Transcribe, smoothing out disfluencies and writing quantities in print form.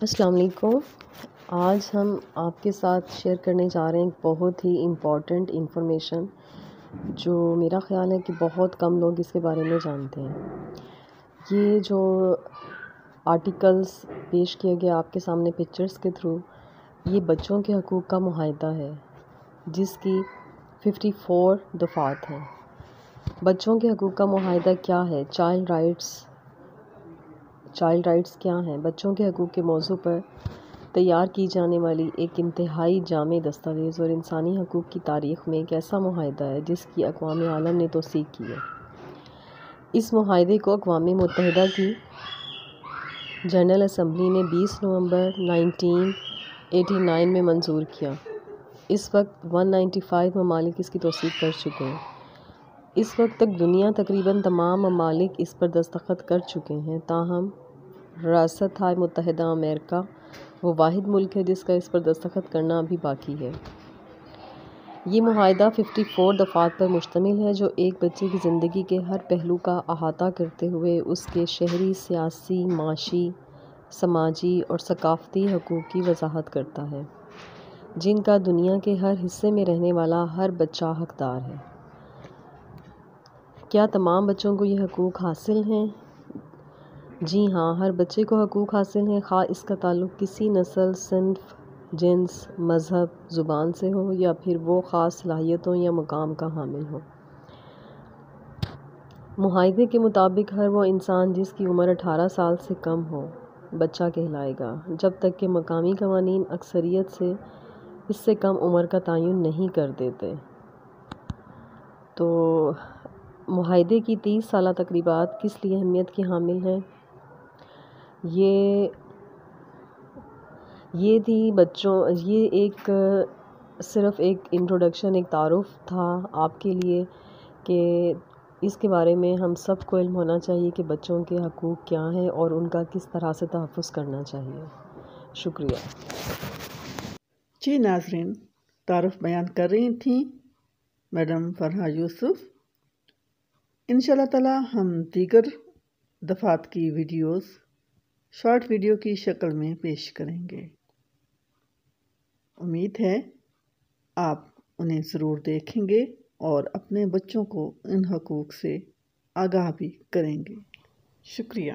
السلام علیکم۔ آج ہم آپ کے ساتھ شیئر کرنے جا رہے ہیں ایک بہت ہی امپورٹنٹ انفارمیشن جو میرا خیال ہے کہ بہت کم لوگ اس کے بارے میں جانتے ہیں۔ یہ جو آرٹیکلز پیش کیے گئے آپ کے سامنے پکچرز کے تھرو، یہ بچوں کے حقوق کا معاہدہ ہے جس کی 54 دفعات ہیں۔ بچوں کے حقوق کا معاہدہ کیا ہے؟ چائلڈ رائٹس کیا ہیں؟ بچوں کے حقوق کے موضوع پر تیار کی جانے والی ایک انتہائی جامع دستاویز اور انسانی حقوق کی تاریخ میں ایک ایسا معاہدہ ہے جس کی اقوام عالم نے توثیق کی ہے۔ اس معاہدے کو اقوام متحدہ کی جنرل اسمبلی نے 20 نومبر 1989 میں منظور کیا۔ اس وقت 195 ممالک اس کی توثیق کر چکے ہیں۔ اس وقت تک دنیا تقریباً تمام ممالک اس پر دستخط کر چکے ہیں، تاہم ریاستہائے متحدہ امریکہ وہ واحد ملک ہے جس کا اس پر دستخط کرنا ابھی باقی ہے۔ یہ معاہدہ 54 دفعات پر مشتمل ہے جو ایک بچے کی زندگی کے ہر پہلو کا احاطہ کرتے ہوئے اس کے شہری، سیاسی، معاشی، سماجی اور ثقافتی حقوق کی وضاحت کرتا ہے، جن کا دنیا کے ہر حصے میں رہنے والا ہر بچہ حقدار ہے۔ کیا تمام بچوں کو یہ حقوق حاصل ہیں؟ جی ہاں، ہر بچے کو حقوق حاصل ہیں، خواہ اس کا تعلق کسی نسل، صنف، جنس، مذہب، زبان سے ہو یا پھر وہ خاص صلاحیتوں یا مقام کا حامل ہو۔ معاہدے کے مطابق ہر وہ انسان جس کی عمر 18 سال سے کم ہو بچہ کہلائے گا، جب تک کہ مقامی قوانین اکثریت سے اس سے کم عمر کا تعین نہیں کر دیتے۔ تو معاہدے کی 30 سالہ تقریبات کس لیے اہمیت کی حامل ہیں؟ یہ تھی یہ صرف ایک انٹروڈکشن، ایک تعارف تھا آپ کے لیے کہ اس کے بارے میں ہم سب کو علم ہونا چاہیے کہ بچوں کے حقوق کیا ہیں اور ان کا کس طرح سے تحفظ کرنا چاہیے۔ شکریہ۔ جی ناظرین، تعارف بیان کر رہی تھیں میڈم فرحہ یوسف۔ انشاءاللہ تعالی ہم دیگر دفعات کی ویڈیوز شارٹ ویڈیو کی شکل میں پیش کریں گے۔ امید ہے آپ انہیں ضرور دیکھیں گے اور اپنے بچوں کو ان حقوق سے آگاہ بھی کریں گے۔ شکریہ۔